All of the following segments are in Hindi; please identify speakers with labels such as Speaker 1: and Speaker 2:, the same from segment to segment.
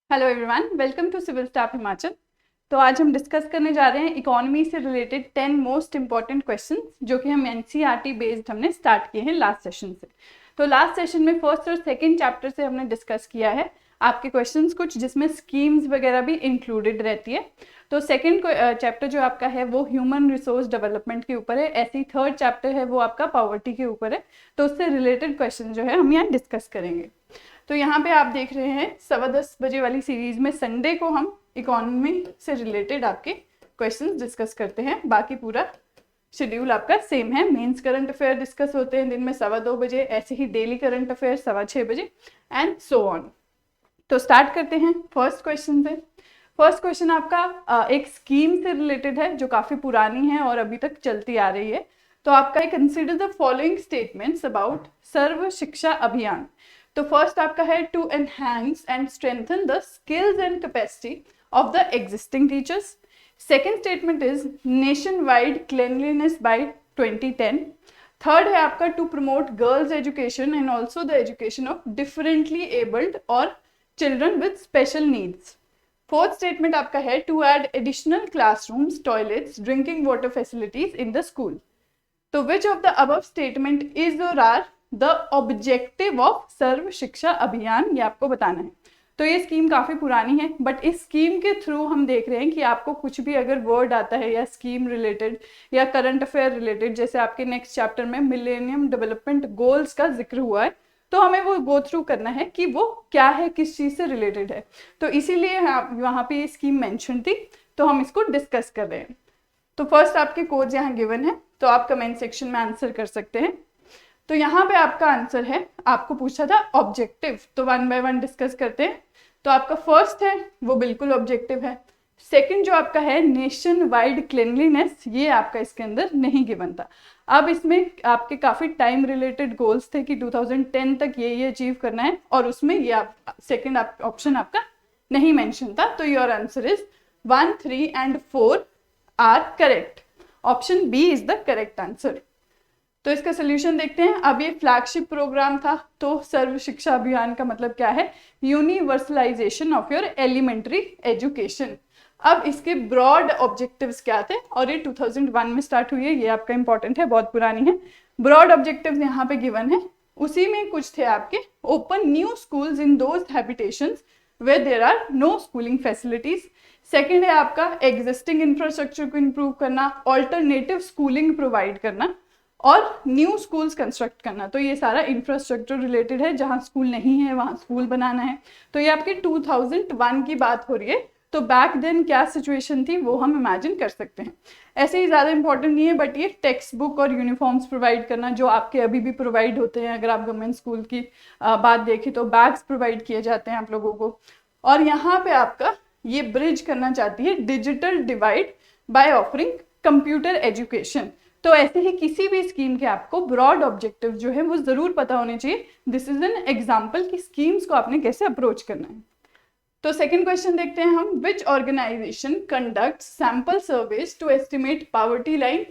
Speaker 1: Hello everyone, welcome to civil staff Himachal. तो आज हम डिस्कस करने जा रहे हैं इकोनॉमी से रिलेटेड 10 मोस्ट इंपॉर्टेंट क्वेश्चंस जो कि हम एनसीईआरटी बेस्ड हमने स्टार्ट किए हैं लास्ट सेशन से। तो लास्ट सेशन में फर्स्ट और सेकंड चैप्टर से हमने डिस्कस किया है आपके क्वेश्चंस कुछ जिसमें स्कीम्स वगैरह भी इंक्लूडेड रहती है। तो सेकंड चैप्टर जो आपका है वो ह्यूमन रिसोर्स डेवलपमेंट के ऊपर है, ऐसे ही थर्ड चैप्टर है वो आपका पॉवर्टी के ऊपर है। तो उससे रिलेटेड क्वेश्चन जो है हम यहाँ डिस्कस करेंगे। तो यहाँ पे आप देख रहे हैं 10:15 वाली सीरीज में संडे को हम इकोनॉमी से रिलेटेड आपके क्वेश्चंस डिस्कस करते हैं। बाकी पूरा शेड्यूल आपका सेम है। मेंस करंट अफेयर डिस्कस होते हैं दिन में 2:15 ऐसे ही daily current affair 6:15 and so on. तो स्टार्ट करते हैं फर्स्ट क्वेश्चन से। फर्स्ट क्वेश्चन आपका एक स्कीम से रिलेटेड है जो काफी पुरानी है और अभी तक चलती आ रही है। तो आपका consider the following statements about Sarva Shiksha Abhiyan. तो फर्स्ट आपका है to enhance and strengthen the skills and capacity of the existing teachers. Second statement is nationwide cleanliness by 2010। Third है आपका to promote girls education and also the education of differently abled और children with special needs. Fourth statement आपका है to add additional classrooms, toilets, drinking water facilities in the school. तो विच of the above statement is और आर द ऑब्जेक्टिव ऑफ सर्व शिक्षा अभियान, ये आपको बताना है। तो ये स्कीम काफी पुरानी है बट इस स्कीम के थ्रू हम देख रहे हैं कि आपको कुछ भी अगर वर्ड आता है या स्कीम रिलेटेड या करंट अफेयर रिलेटेड, जैसे आपके नेक्स्ट चैप्टर में मिलेनियम डेवलपमेंट गोल्स का जिक्र हुआ है, तो हमें वो गो थ्रू करना है कि वो क्या है, किस चीज से रिलेटेड है। तो इसीलिए वहां पे ये स्कीम मेंशन थी, तो हम इसको डिस्कस कर रहे हैं। तो फर्स्ट आपके कोड यहाँ गिवन है, तो आप कमेंट सेक्शन में आंसर कर सकते हैं। तो यहाँ पे आपका आंसर है, आपको पूछा था ऑब्जेक्टिव, तो वन बाय वन डिस्कस करते हैं। तो आपका फर्स्ट है वो बिल्कुल ऑब्जेक्टिव है। सेकंड जो आपका है नेशन वाइड क्लीनलीनेस, ये आपका इसके अंदर नहीं गिवन था। अब इसमें आपके काफी टाइम रिलेटेड गोल्स थे कि 2010 तक ये अचीव करना है, और उसमें ये सेकंड ऑप्शन आपका नहीं मेंशन था। तो your answer is 1, 3 and 4 are correct. Option B is the correct answer. तो इसका सोल्यूशन देखते हैं। अब ये फ्लैगशिप प्रोग्राम था, तो सर्व शिक्षा अभियान का मतलब क्या है? Universalization of your elementary education. अब इसके ब्रॉड ऑब्जेक्टिव्स क्या थे, और ये 2001 में स्टार्ट हुई है, ये आपका इंपॉर्टेंट है, बहुत पुरानी है। ब्रॉड ऑब्जेक्टिव्स यहाँ पे गिवन है, उसी में कुछ थे आपके open new schools in those habitations where there are no schooling facilities. Second है आपका एग्जिस्टिंग इंफ्रास्ट्रक्चर को इम्प्रूव करना, ऑल्टरनेटिव स्कूलिंग प्रोवाइड करना और न्यू स्कूल्स कंस्ट्रक्ट करना। तो ये सारा इंफ्रास्ट्रक्चर रिलेटेड है, जहां स्कूल नहीं है वहां स्कूल बनाना है। तो ये आपकी 2001 की बात हो रही है। तो बैक देन क्या सिचुएशन थी वो हम इमेजिन कर सकते हैं। ऐसे ही ज़्यादा इंपॉर्टेंट नहीं है, बट ये टेक्स्ट बुक और यूनिफॉर्म्स प्रोवाइड करना जो आपके अभी भी प्रोवाइड होते हैं। अगर आप गवर्नमेंट स्कूल की बात देखें तो बैग्स प्रोवाइड किए जाते हैं आप लोगों को। और यहाँ पे आपका ये ब्रिज करना चाहती है digital divide by offering computer education. तो ऐसे ही किसी भी स्कीम के आपको ब्रॉड ऑब्जेक्टिव जो है वो जरूर पता होने चाहिए। दिस इज एन एग्जाम्पल कि स्कीम्स को आपने कैसे अप्रोच करना है। तो सेकंड क्वेश्चन देखते हैं हम। Which organisation conduct sample surveys to estimate poverty line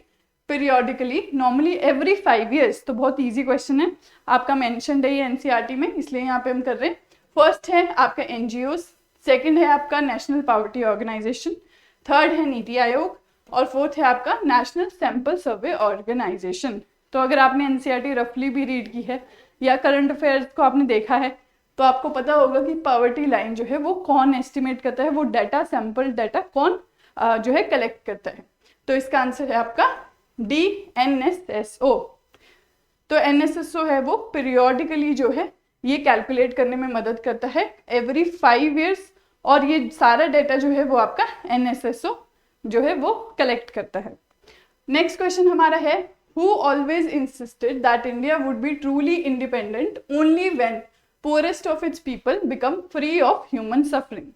Speaker 1: periodically normally every 5 years। तो बहुत ईजी क्वेश्चन है, आपका मेंशन है ये एनसीईआरटी में, इसलिए यहाँ पे हम कर रहे हैं। फर्स्ट है आपका एनजीओ, सेकेंड है आपका नेशनल पॉवर्टी ऑर्गेनाइजेशन, थर्ड है नीति आयोग, और फोर्थ है आपका नेशनल सैंपल सर्वे ऑर्गेनाइजेशन। तो अगर आपने एनसीईआरटी रफली भी रीड की है या करंट अफेयर्स को आपने देखा है, तो आपको पता होगा कि पॉवर्टी लाइन जो है वो कौन एस्टिमेट करता है, वो डाटा सैंपल डाटा कौन जो है कलेक्ट करता है। तो इसका आंसर है आपका डी, एनएसएसओ। तो एनएसएसओ है वो पीरियोडिकली जो है ये कैलकुलेट करने में मदद करता है एवरी 5 years, और ये सारा डाटा जो है वो आपका एनएसएसओ जो है वो कलेक्ट करता है। नेक्स्ट क्वेश्चन हमारा है who always insisted that India would be truly independent only when poorest of its people become free of human suffering.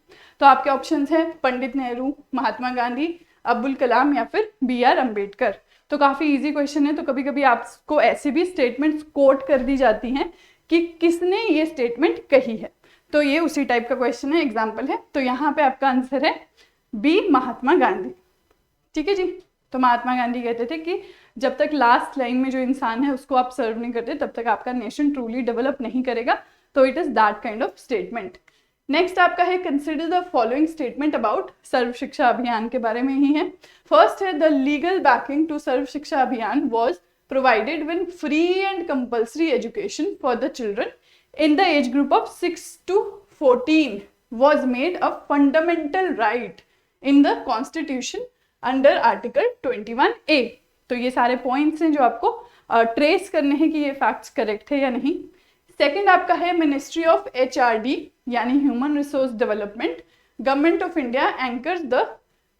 Speaker 1: तो आपके ऑप्शंस हैं पंडित नेहरू, महात्मा गांधी, अब्दुल कलाम या फिर बी.आर. अम्बेडकर। तो काफी इजी क्वेश्चन है। तो कभी कभी आपको ऐसे भी स्टेटमेंट्स कोट कर दी जाती हैं कि किसने ये स्टेटमेंट कही है, तो ये उसी टाइप का क्वेश्चन है, एग्जाम्पल है। तो यहाँ पे आपका आंसर है बी, महात्मा गांधी। ठीक है जी। तो महात्मा गांधी कहते थे कि जब तक लास्ट लाइन में जो इंसान है उसको आप सर्व नहीं करते तब तक आपका नेशन ट्रूली डेवलप नहीं करेगा। तो it is that kind of statement. Next आपका है consider the following statement about Sarva Shiksha Abhiyan के बारे में ही है। फर्स्ट है the legal backing to Sarva Shiksha Abhiyan was provided when free and compulsory education for the children in the age group of 6 to 14 was made a fundamental right in the constitution under article 21A। तो ये सारे पॉइंट्स हैं जो आपको ट्रेस करने हैं कि ये फैक्ट्स करेक्ट है या नहीं। सेकंड आपका है मिनिस्ट्री ऑफ HRD यानी human resource development, government of India anchors the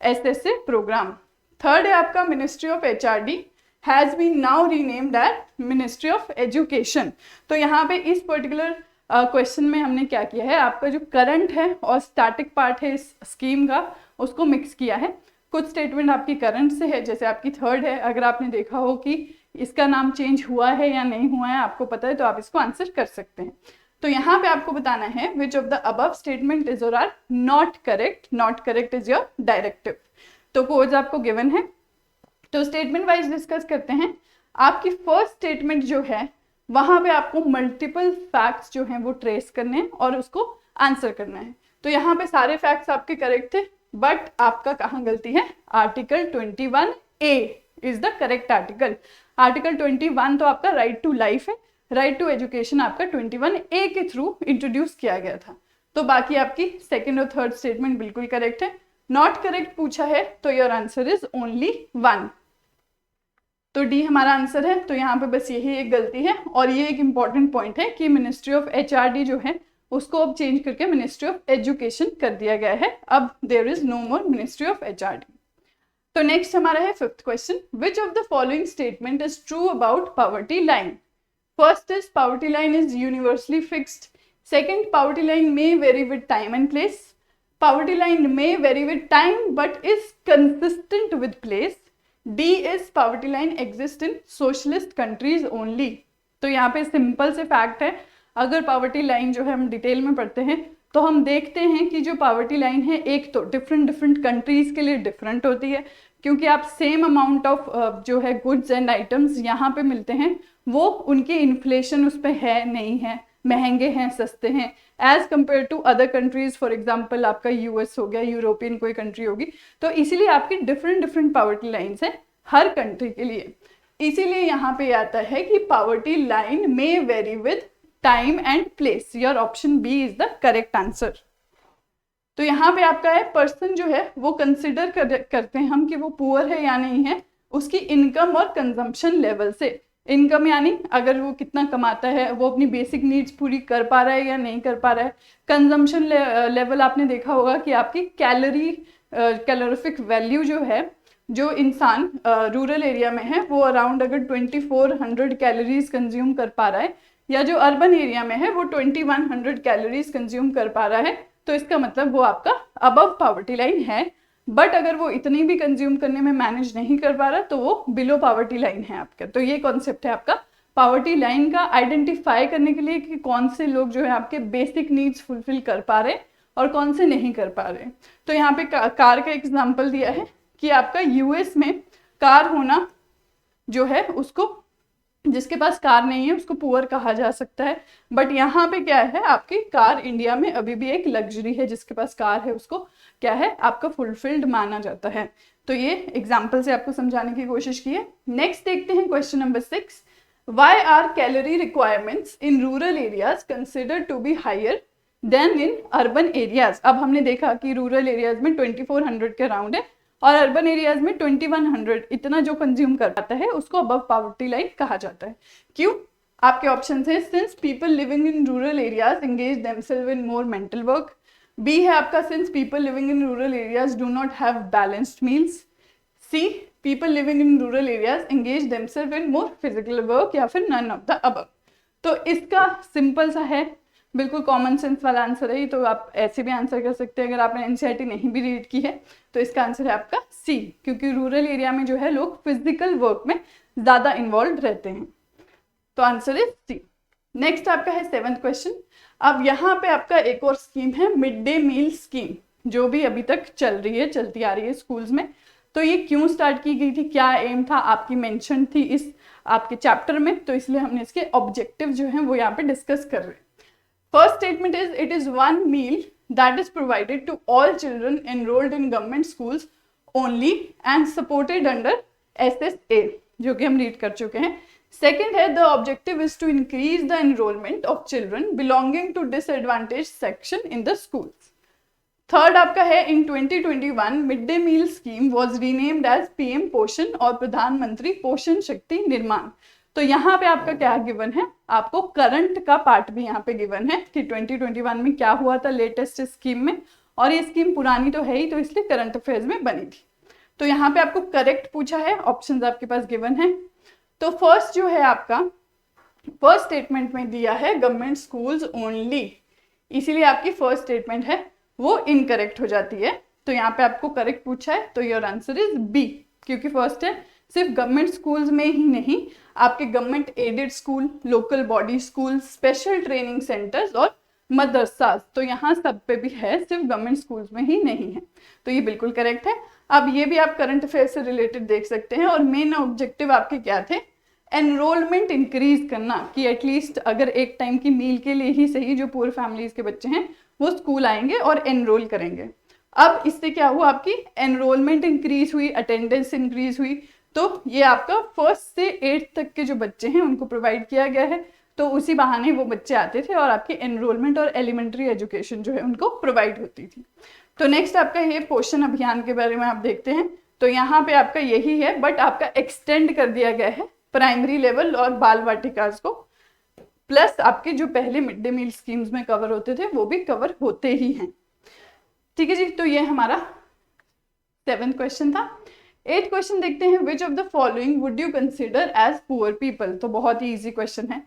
Speaker 1: SSA programme. Third है आपका ministry of HRD has been now renamed as Ministry of Education। तो यहाँ पे इस पर्टिकुलर क्वेश्चन में हमने क्या किया है, आपका जो करंट है और स्टैटिक पार्ट है इस स्कीम का उसको मिक्स किया है। कुछ स्टेटमेंट आपकी करंट से है, जैसे आपकी थर्ड है, अगर आपने देखा हो कि इसका नाम चेंज हुआ है या नहीं हुआ है आपको पता है तो आप इसको आंसर कर सकते हैं। तो यहाँ पे आपको बताना है which of the above statement is और are not correct. Not correct is your directive. तो कोड्स आपको गिवन है, तो स्टेटमेंट वाइज डिस्कस करते हैं। आपकी फर्स्ट स्टेटमेंट जो है वहां पे आपको मल्टीपल फैक्ट्स जो हैं वो ट्रेस करने हैं और उसको आंसर करना है। तो यहाँ पे सारे फैक्ट्स आपके करेक्ट थे, बट आपका कहाँ गलती है, article 21A is the correct article. Article 21 तो आपका राइट टू लाइफ है, राइट टू एजुकेशन आपका 21A के थ्रू इंट्रोड्यूस किया गया था। तो बाकी आपकी सेकेंड और थर्ड स्टेटमेंट बिल्कुल करेक्ट है। नॉट करेक्ट पूछा है तो योर आंसर इज ओनली 1। तो डी हमारा आंसर है। तो यहाँ पे बस यही एक गलती है और ये एक इंपॉर्टेंट पॉइंट है कि मिनिस्ट्री ऑफ HRD जो है उसको अब चेंज करके मिनिस्ट्री ऑफ एजुकेशन कर दिया गया है। अब there is no more ministry of HRD। तो नेक्स्ट हमारा है fifth question, which of the following statement is true about poverty line. First is poverty line is universally fixed. Second, poverty line may vary with time and place. Poverty line may vary with time but is consistent with place. D is poverty line exists in socialist countries only। तो यहाँ पे सिंपल से फैक्ट है, अगर पावर्टी लाइन जो है हम डिटेल में पढ़ते हैं तो हम देखते हैं कि जो पावर्टी लाइन है एक तो डिफरेंट कंट्रीज के लिए डिफरेंट होती है, क्योंकि आप सेम अमाउंट ऑफ जो है गुड्स एंड आइटम्स यहाँ पे मिलते हैं वो उनकी इन्फ्लेशन उस पर है नहीं है, महंगे हैं सस्ते हैं as compare to other countries. For example आपका US हो गया, यूरोपियन कोई कंट्री होगी, तो इसीलिए आपकी डिफरेंट पॉवर्टी लाइन्स हैं हर कंट्री के लिए। इसीलिए यहाँ पे आता है कि poverty line may vary with time and place. Your option B is the correct answer. तो यहाँ पे आपका है पर्सन जो है वो कंसिडर करते हैं हम कि वो पुअर है या नहीं है उसकी इनकम और कंजम्पशन लेवल से। इनकम यानी अगर वो कितना कमाता है, वो अपनी बेसिक नीड्स पूरी कर पा रहा है या नहीं कर पा रहा है। कंजम्पशन लेवल आपने देखा होगा कि आपकी कैलोरिफिक वैल्यू जो है, जो इंसान रूरल एरिया में है वो अराउंड अगर 2400 कैलोरीज कंज्यूम कर पा रहा है या जो अर्बन एरिया में है वो 2100 कैलोरीज कंज्यूम कर पा रहा है, तो इसका मतलब वो आपका अबव पॉवर्टी लाइन है। बट अगर वो इतनी भी कंज्यूम करने में मैनेज नहीं कर पा रहा तो वो बिलो पॉवर्टी लाइन है आपका। तो ये कॉन्सेप्ट है आपका पॉवर्टी लाइन का आइडेंटिफाई करने के लिए कि कौन से लोग जो है आपके बेसिक नीड्स फुलफिल कर पा रहे और कौन से नहीं कर पा रहे। तो यहाँ पे कार का एग्जाम्पल दिया है कि आपका US में कार होना जो है उसको, जिसके पास कार नहीं है उसको पुअर कहा जा सकता है, बट यहाँ पे क्या है आपकी कार इंडिया में अभी भी एक लग्जरी है, जिसके पास कार है उसको क्या है आपका फुलफिल्ड माना जाता है। तो ये एग्जाम्पल से आपको समझाने की कोशिश की है। नेक्स्ट देखते हैं question number 6, why are calorie requirements in rural areas considered to be higher than in urban areas. अब हमने देखा कि रूरल एरियाज में 2400 के अराउंड है और अर्बन एरियाज में 2100, इतना जो कंज्यूम कर पाता है उसको अबव पॉवर्टी लाइन कहा जाता है। क्यों? आपके ऑप्शन है since people living in rural areas engage themselves in more mental work. B है आपका since people living in rural areas do not have balanced meals. C people living in rural areas engage themselves in more physical work, या फिर नन ऑफ द अबव। तो इसका सिंपल सा है, बिल्कुल कॉमन सेंस वाला आंसर है, तो आप ऐसे भी आंसर कर सकते हैं। अगर आपने NCERT नहीं भी रीड की है तो इसका आंसर है आपका सी, क्योंकि रूरल एरिया में जो है लोग फिजिकल वर्क में ज़्यादा इन्वॉल्व रहते हैं। तो आंसर इज सी। नेक्स्ट आपका है 7th क्वेश्चन। अब यहाँ पे आपका एक और स्कीम है मिड डे मील स्कीम, जो भी अभी तक चलती आ रही है स्कूल्स में। तो ये क्यों स्टार्ट की गई थी, क्या एम था, आपकी मेंशन थी इस आपके चैप्टर में, तो इसलिए हमने इसके ऑब्जेक्टिव जो है वो यहाँ पे डिस्कस कर रहे हैं। First statement is it is one meal that is provided to all children enrolled in government schools only and supported under SSA, जो कि हम रीड कर चुके हैं. सेकेंड है the objective is to increase the enrolment of children belonging to disadvantage section in the schools. Third आपका है in 2021 mid day meal scheme was renamed as PM Poshan और प्रधानमंत्री पोषण शक्ति निर्माण. तो यहाँ पे आपका क्या गिवन है, आपको करंट का पार्ट भी यहाँ पे गिवन है कि 2021 में क्या हुआ था लेटेस्ट स्कीम में, और ये स्कीम पुरानी तो है ही, तो इसलिए करंट अफेयर्स में बनी थी. तो यहाँ पे आपको करेक्ट पूछा है, ऑप्शंस आपके पास गिवन है. तो फर्स्ट जो है आपका फर्स्ट स्टेटमेंट में दिया है गवर्नमेंट स्कूल्स ओनली, इसीलिए आपकी फर्स्ट स्टेटमेंट है वो इनकरेक्ट हो जाती है. तो यहाँ पे आपको करेक्ट पूछा है, तो योर आंसर इज बी, क्योंकि फर्स्ट है सिर्फ गवर्नमेंट स्कूल्स में ही नहीं, आपके government aided school, local body school, special training centres और मदरसास, तो यहाँ सब पे भी है, सिर्फ गवर्नमेंट स्कूल्स में ही नहीं है. तो ये बिल्कुल करेक्ट है. अब ये भी आप करंट अफेयर से रिलेटेड देख सकते हैं, और मेन ऑब्जेक्टिव आपके क्या थे, एनरोलमेंट इंक्रीज करना, कि एटलीस्ट अगर एक टाइम की मील के लिए ही सही जो पुअर फैमिलीज के बच्चे हैं वो स्कूल आएंगे और एनरोल करेंगे. अब इससे क्या हुआ, आपकी एनरोलमेंट इंक्रीज हुई, अटेंडेंस इंक्रीज हुई, तो ये आपका फर्स्ट से 8th तक के जो बच्चे हैं उनको प्रोवाइड किया गया है. तो उसी बहाने वो बच्चे आते थे और आपकी एनरोलमेंट और एलिमेंट्री एजुकेशन जो है उनको प्रोवाइड होती थी. तो नेक्स्ट आपका ये पोषण अभियान के बारे में आप देखते हैं, तो यहाँ पे आपका यही है, बट आपका एक्सटेंड कर दिया गया है प्राइमरी लेवल और बाल वाटिकास को, प्लस आपके जो पहले मिड डे मील स्कीम्स में कवर होते थे वो भी कवर होते ही हैं. ठीक है जी, तो ये हमारा 7th क्वेश्चन था. 8th क्वेश्चन देखते हैं, which of the following would you consider as poor people. तो बहुत ही इजी क्वेश्चन है.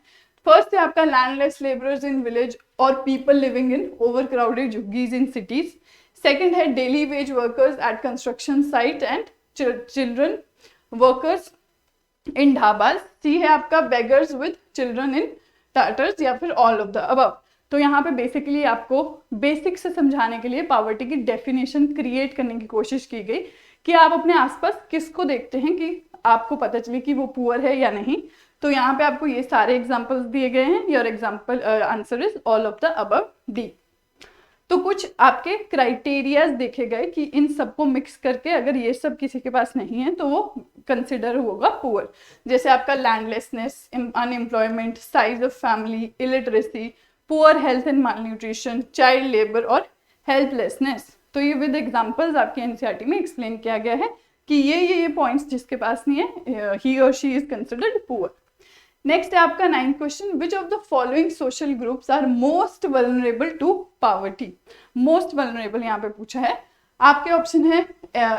Speaker 1: फर्स्ट है आपका लैंडलेस लेबरर्स इन विलेज और people living in overcrowded jhuggis in cities. Second है daily wage workers at construction site and children workers in dhabas. C है आपका beggars with children in tatters, या फिर ऑल ऑफ द अबव. तो यहाँ पे बेसिकली आपको बेसिक से समझाने के लिए पॉवर्टी की डेफिनेशन क्रिएट करने की कोशिश की गई कि आप अपने आसपास किसको देखते हैं कि आपको पता चले कि वो पुअर है या नहीं. तो यहाँ पे आपको ये सारे एग्जांपल्स दिए गए हैं. Your example answer is all of the above D. तो कुछ आपके क्राइटेरियाज देखे गए कि इन सबको मिक्स करके अगर ये सब किसी के पास नहीं है तो वो कंसिडर होगा पुअर. जैसे आपका landlessness, unemployment, size of family, illiteracy, poor health and malnutrition, child labour और हेल्पलेसनेस. तो ये विद एग्जांपल्स आपके एनसीईआरटी में एक्सप्लेन किया गया है कि ये पॉइंट्स जिसके पास नहीं है ही और she is considered poor. Next है आपका 9th question, which of the following social groups are most vulnerable to poverty. Most vulnerable यहाँ पे पूछा है. आपके ऑप्शन है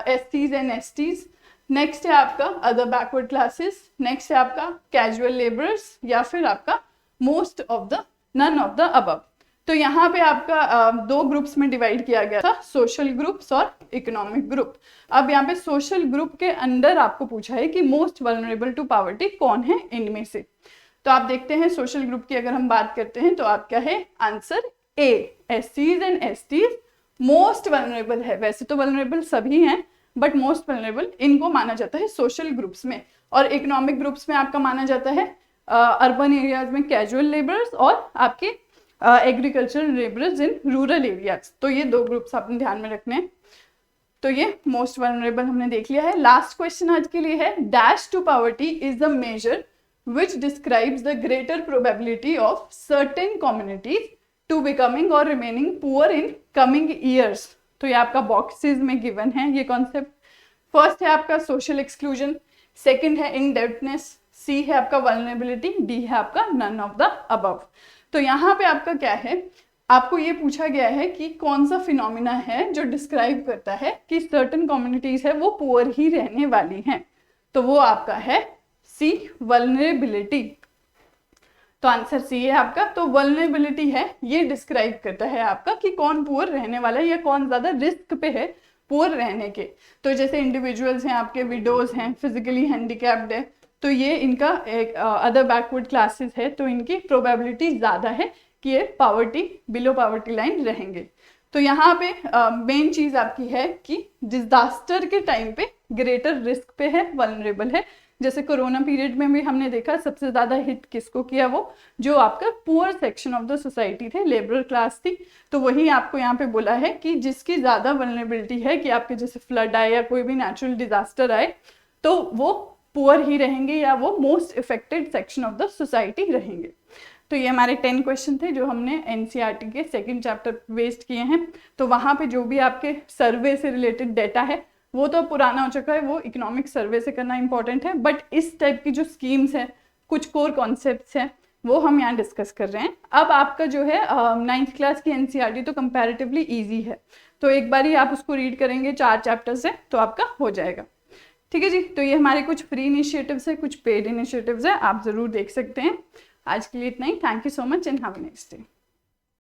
Speaker 1: एससीज एंड एसटीज, नेक्स्ट है आपका अदर बैकवर्ड क्लासेस, नेक्स्ट है आपका कैजुअल लेबरर्स, या फिर आपका most of the none of the above. तो यहाँ पे आपका दो ग्रुप्स में डिवाइड किया गया था, सोशल ग्रुप्स और इकोनॉमिक ग्रुप. अब यहाँ पे सोशल ग्रुप के अंदर आपको पूछा है कि मोस्ट वल्नरेबल टू पॉवर्टी कौन है इनमें से. तो आप देखते हैं सोशल ग्रुप की अगर हम बात करते हैं तो आपका है आंसर ए, एससीज एंड एसटीज मोस्ट वल्नरेबल है. वैसे तो वल्नरेबल सभी हैं, बट मोस्ट वल्नरेबल इनको माना जाता है सोशल ग्रुप्स में. और इकोनॉमिक ग्रुप्स में आपका माना जाता है अर्बन एरियाज में कैजुअल लेबरर्स और आपके एग्रीकल्चरल लेबरर्स इन रूरल एरियाज. तो ये दो ग्रुप्स आपने ध्यान में रखने हैं. तो ये मोस्ट वल्नरेबल हमने देख लिया है. लास्ट क्वेश्चन आज के लिए है, dash to poverty is the major which describes the greater probability of certain communities to becoming or remaining poor in coming years. तो ये आपका बॉक्सेस में गिवन है ये कॉन्सेप्ट. फर्स्ट है आपका सोशल एक्सक्लूजन, सेकंड है इनडेप्टनेस, सी है आपका वल्नरेबिलिटी, डी है आपका नन ऑफ द अबव. तो यहाँ पे आपका क्या है, आपको ये पूछा गया है कि कौन सा फिनोमिना है जो डिस्क्राइब करता है कि सर्टेन कम्युनिटीज है वो पुअर ही रहने वाली हैं. तो वो आपका है सी, वल्नरेबिलिटी. तो आंसर सी है आपका. तो वल्नरेबिलिटी है, ये डिस्क्राइब करता है आपका कि कौन पुअर रहने वाला है या कौन ज्यादा रिस्क पे है पुअर रहने के. तो जैसे इंडिविजुअल्स हैं, आपके विडोज हैं, फिजिकली हैंडीकैप्ड है, तो ये इनका एक अदर बैकवर्ड क्लासेस है, तो इनकी प्रोबेबिलिटी ज्यादा है कि ये पॉवर्टी, बिलो पॉवर्टी लाइन रहेंगे. तो यहाँ पे मेन चीज आपकी है कि डिजास्टर के टाइम पे ग्रेटर रिस्क पे है, वल्नरेबल है, जैसे कोरोना पीरियड में भी हमने देखा सबसे ज़्यादा हिट किसको किया, वो जो आपका poor section of the society थे, लेबरर क्लास थी। तो वही आपको यहाँ पे बोला है कि जिसकी ज़्यादा वल्नरेबिलिटी है कि आपके जैसे फ्लड आए या कोई भी नेचुरल डिजास्टर आए तो वो पुअर ही रहेंगे या वो most affected section of the society रहेंगे। तो ये हमारे 10 क्वेश्चन थे जो हमने एनसीईआरटी के सेकंड चैप्टर वेस्ट किए हैं। तो वहाँ पे जो भी आपके सर्वे से रिलेटेड डाटा है वो तो पुराना हो चुका है, वो इकोनॉमिक सर्वे से करना इंपॉर्टेंट है, बट इस टाइप की जो स्कीम्स हैं, कुछ कोर कॉन्सेप्ट्स हैं, वो हम यहाँ डिस्कस कर रहे हैं। अब आपका जो है 9th क्लास की एनसीईआरटी तो कंपैरेटिवली इजी है, तो एक बार ही आप उसको रीड करेंगे 4 चैप्टर से तो आपका हो जाएगा। ठीक है जी, तो ये हमारे कुछ फ्री इनिशिएटिव्स है, कुछ पेड इनिशिएटिव्स है, आप ज़रूर देख सकते हैं। आज के लिए इतना ही। Thank you so much and have a nice day.